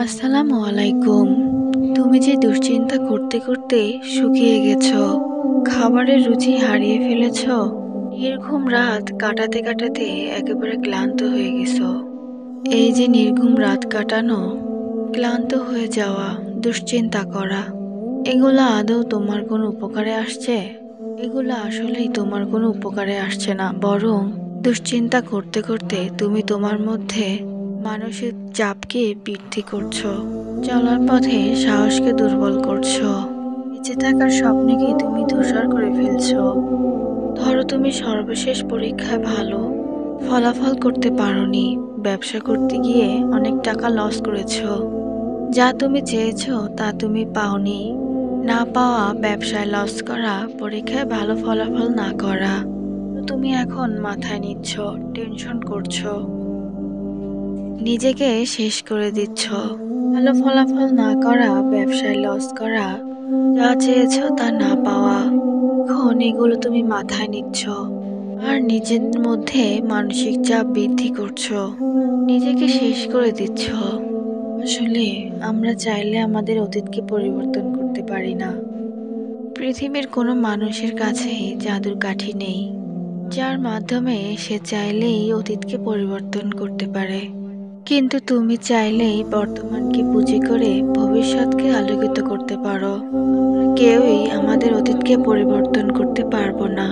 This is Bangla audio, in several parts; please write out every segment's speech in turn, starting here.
আসসালামু আলাইকুম। তুমি যে দুশ্চিন্তা করতে করতে শুকিয়ে গেছো, খাবারের রুচি হারিয়ে ফেলেছো, নির্ঘুম রাত কাটাতে কাটাতে একেবারে ক্লান্ত হয়ে গেছো। এই যে নির্ঘুম রাত কাটানো, ক্লান্ত হয়ে যাওয়া, দুশ্চিন্তা করা, এগুলো আদৌ তোমার কোনো উপকারে আসছে? এগুলো আসলেই তোমার কোনো উপকারে আসছে না, বরং দুশ্চিন্তা করতে করতে তুমি তোমার মধ্যে মানসিক চাপকে বৃদ্ধি করছো, চলার পথে সাহসকে দুর্বল করছো, বেঁচে থাকার স্বপ্নকে তুমি ধূসর করে ফেলছো। ধরো তুমি সর্বশেষ পরীক্ষায় ভালো ফলাফল করতে পারোনি, ব্যবসা করতে গিয়ে অনেক টাকা লস করেছো, যা তুমি চেয়েছো তা তুমি পাওনি। না পাওয়া, ব্যবসায় লস করা, পরীক্ষায় ভালো ফলাফল না করা, তুমি এখন মাথায় নিচ্ছ, টেনশন করছো, নিজেকে শেষ করে দিচ্ছ। ভালো ফলাফল না করা, ব্যবসায় লস করা, যা চেয়েছো তা না পাওয়া, এখন এগুলো তুমি মাথায় নিচ্ছ আর নিজের মধ্যে মানসিক চাপ বৃদ্ধি করছো, নিজেকে শেষ করে দিচ্ছ। আসলে আমরা চাইলে আমাদের অতীতকে পরিবর্তন করতে পারি না। পৃথিবীর কোনো মানুষের কাছেই জাদুর কাঠি নেই, যার মাধ্যমে সে চাইলেই অতীতকে পরিবর্তন করতে পারে। কিন্তু তুমি চাইলেই বর্তমানকে পুঁজি করে ভবিষ্যৎকে আলোকিত করতে পারো। কেউই আমাদের অতীতকে পরিবর্তন করতে পারবো না।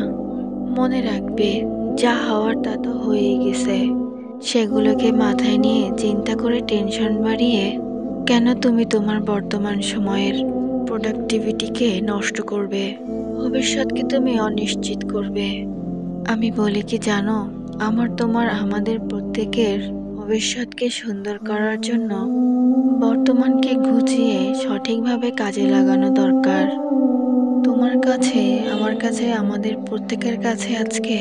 মনে রাখবে, যা হওয়ার তা তো হয়েই গেছে। সেগুলোকে মাথায় নিয়ে চিন্তা করে টেনশন বাড়িয়ে কেন তুমি তোমার বর্তমান সময়ের প্রোডাক্টিভিটিকে নষ্ট করবে, ভবিষ্যৎকে তুমি অনিশ্চিত করবে। আমি বলি কি জানো, আমাদের প্রত্যেকের ভবিষ্যৎকে সুন্দর করার জন্য বর্তমানকে গুছিয়ে সঠিকভাবে কাজে লাগানো দরকার। তোমার কাছে, আমার কাছে, আমাদের প্রত্যেকের কাছে আজকে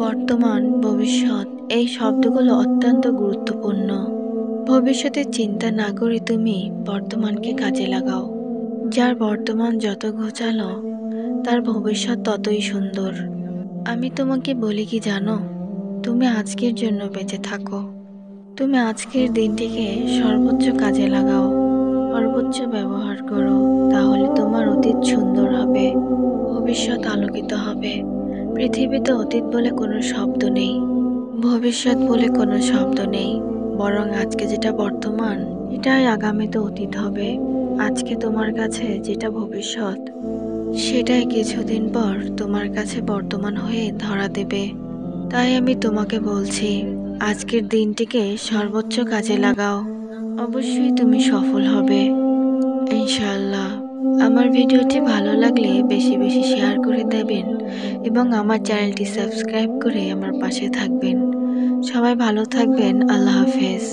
বর্তমান, ভবিষ্যৎ এই শব্দগুলো অত্যন্ত গুরুত্বপূর্ণ। ভবিষ্যতের চিন্তা না করে তুমি বর্তমানকে কাজে লাগাও। যার বর্তমান যত গোছালো, তার ভবিষ্যৎ ততই সুন্দর। আমি তোমাকে বলি কি জানো, তুমি আজকের জন্য বেঁচে থাকো। তুমি আজকের দিনটিকে সর্বোচ্চ কাজে লাগাও, সর্বোচ্চ ব্যবহার করো। তাহলে তোমার অতীত সুন্দর হবে, ভবিষ্যৎ আলোকিত হবে। পৃথিবীতে অতীত বলে কোনো শব্দ নেই, ভবিষ্যৎ বলে কোনো শব্দ নেই। বরং আজকে যেটা বর্তমান, এটাই আগামীতে অতীত হবে। আজকে তোমার কাছে যেটা ভবিষ্যৎ, সেটাই কিছুদিন পর তোমার কাছে বর্তমান হয়ে ধরা দেবে। তাই আমি তোমাকে বলছি, আজকের দিনটিকে সর্বোচ্চ কাজে লাগাও। অবশ্যই তুমি সফল হবে, ইনশাআল্লাহ। আমার ভিডিওটি ভালো লাগলে বেশি বেশি শেয়ার করে দেবেন এবং আমার চ্যানেলটি সাবস্ক্রাইব করে আমার পাশে থাকবেন। সবাই ভালো থাকবেন। আল্লাহ হাফেজ।